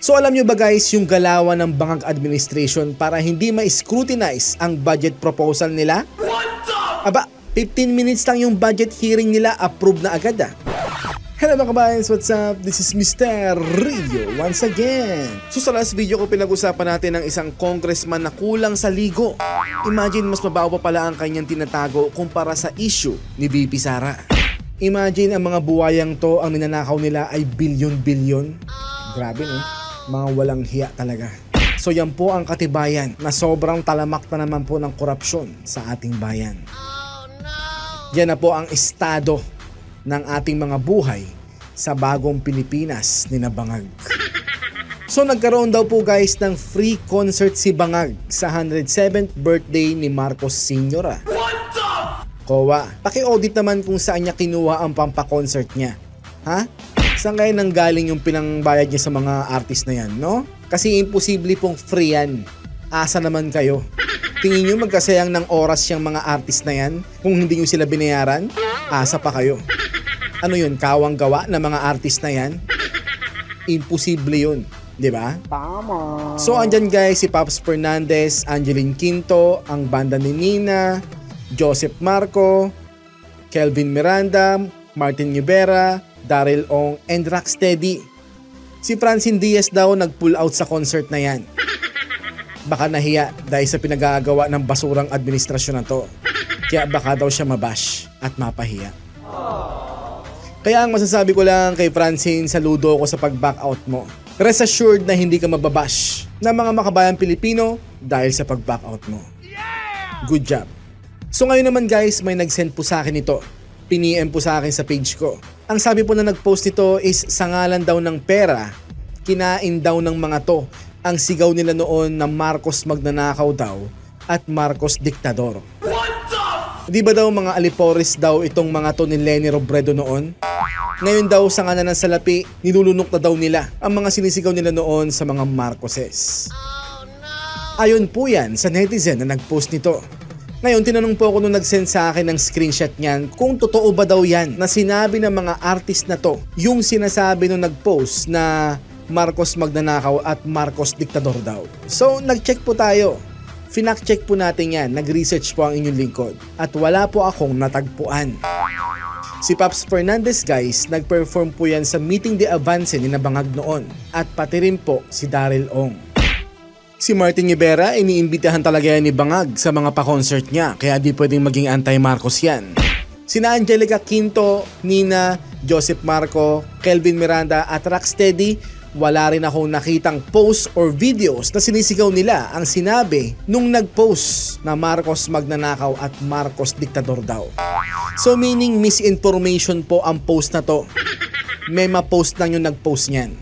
So alam nyo ba guys yung galawan ng Bangag Administration para hindi ma-scrutinize ang budget proposal nila? Aba, 15 minutes lang yung budget hearing nila, approve na agad ah. Hello mga kabayans, what's up? This is Mr. Rio once again. So sa last video ko pinag-usapan natin ng isang congressman na kulang sa ligo. Imagine mas mabaho pa pala ang kanyang tinatago kumpara sa issue ni VP Sara. Imagine ang mga buwayang to, ang ninanakaw nila ay bilyon-bilyon. Grabe no? Mga walang hiya talaga. So yan po ang katibayan na sobrang talamak na naman po ng korupsyon sa ating bayan. Yan na po ang estado ng ating mga buhay sa bagong Pilipinas ni Bangag. So nagkaroon daw po guys ng free concert si Bangag sa 107th birthday ni Marcos Sr. Kowa, paki-audit naman kung saan niya kinuha ang pampa-concert niya. Ha? Saan kaya nanggaling yung pinangbayad niya sa mga artist na yan, no? Kasi imposible pong free yan. Asa naman kayo? Tingin nyo magkasayang ng oras yung mga artist na yan kung hindi nyo sila binayaran? Asa pa kayo? Ano yun, kawang gawa ng mga artist na yan? Imposible yun, di ba? Tama. So andyan guys si Pops Fernandez, Angeline Quinto, ang banda ni Nina, Joseph Marco, Kelvin Miranda, Martin Rivera, Daryl Ong, and Rocksteady. Si Francine Diaz daw nag-pull out sa concert na yan. Baka nahiya dahil sa pinagagawa ng basurang administrasyon na to. Kaya baka daw siya mabash at mapahiya. Kaya ang masasabi ko lang kay Francine, saludo ako sa pag-back out mo. Rest assured na hindi ka mababash ng mga makabayang Pilipino dahil sa pag-back out mo. Good job. So ngayon naman guys, may nag-send po sa akin ito. Piniem po sa akin sa page ko. Ang sabi po na nag-post nito is sa ngalan daw ng pera, kinain daw ng mga to. Ang sigaw nila noon na Marcos magnanakaw daw at Marcos diktador. Di ba daw mga alipores daw itong mga to ni Leni Robredo noon? Ngayon daw sa ngalan ng salapi, nilulunok na daw nila ang mga sinisigaw nila noon sa mga Marcoses. Ayon po yan sa netizen na nag-post nito. Ngayon tinanong po ako nung nag-send sa akin ng screenshot niyan kung totoo ba daw yan na sinabi ng mga artist na to yung sinasabi nung nag-post na Marcos magnanakaw at Marcos diktador daw. So nag-check po tayo. Finact-check po natin yan, nag-research po ang inyong lingkod at wala po akong natagpuan. Si Pops Fernandez guys, nag-perform po yan sa meeting de avance ni Bangag noon at pati rin po si Daryl Ong. Si Martin Rivera, iniimbitahan talaga yan ni Bangag sa mga pa-concert niya kaya di pwedeng maging anti-Marcos yan. Sina Angelica Quinto, Nina, Joseph Marco, Kelvin Miranda at Rocksteady, wala rin akong nakitang post or videos na sinisigaw nila ang sinabi nung nag-post na Marcos magnanakaw at Marcos diktador daw. So meaning misinformation po ang post na to. May ma-post lang yung nag-post niyan.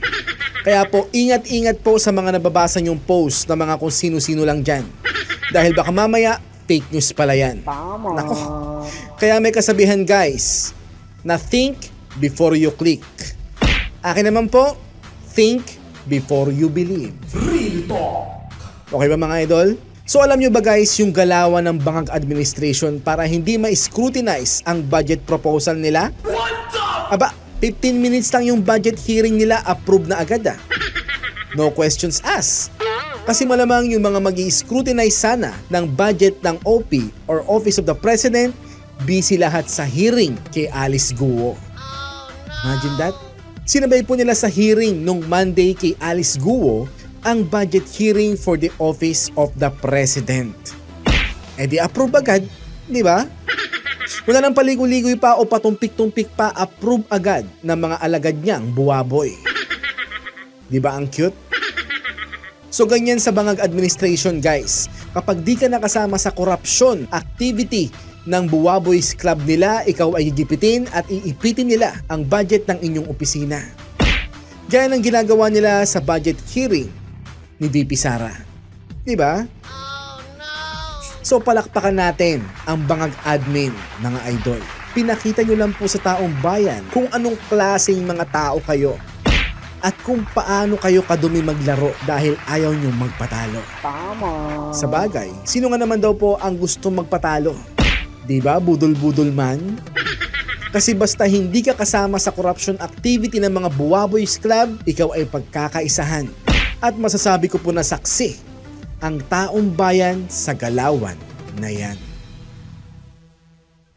Kaya po ingat-ingat po sa mga nababasa yung post na mga kung sino-sino lang dyan. Dahil baka mamaya fake news pala yan. Tama. Nako. Kaya may kasabihan guys na think before you click. Akin naman po, think before you believe. Real talk. Okay ba mga idol? So alam nyo ba guys yung galawan ng Bangag Administration para hindi ma-scrutinize ang budget proposal nila? Aba, 15 minutes lang yung budget hearing nila, approve na agad ah. No questions asked. Kasi malamang yung mga mag-i-scrutinize sana ng budget ng OP or Office of the President, busy lahat sa hearing kay Alice Guo. Imagine that? Sinabay po nila sa hearing nung Monday kay Alice Guo ang budget hearing for the Office of the President. Eh di approve agad, di ba? Wala nang paligoy-ligoy pa o patumpik-tumpik pa, approve agad ng mga alagad niyang buwaboy. Di ba ang cute? So ganyan sa Bangag Administration guys, kapag di ka nakasama sa corruption activity ng Buwaboys Club nila, ikaw ay gigipitin at iipitin nila ang budget ng inyong opisina. Gaya ng ginagawa nila sa budget hearing ni VP Sara. Diba? So palakpakan natin ang Bangag Admin, mga idol. Pinakita nyo lang po sa taong bayan kung anong klaseng mga tao kayo at kung paano kayo kadumi maglaro dahil ayaw nyo magpatalo. Tama. Sa bagay, sino nga naman daw po ang gusto magpatalo? Diba, budol-budol man? Kasi basta hindi ka kasama sa corruption activity ng mga Buwaboys Club, ikaw ay pagkakaisahan At masasabi ko po na saksi ang taong bayan sa galawan na yan.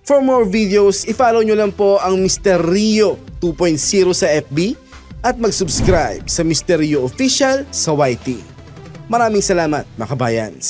For more videos, i-follow nyo lang po ang Mr. Rio 2.0 sa FB at mag-subscribe sa Mr. Rio Official sa YT. Maraming salamat mga kabayans.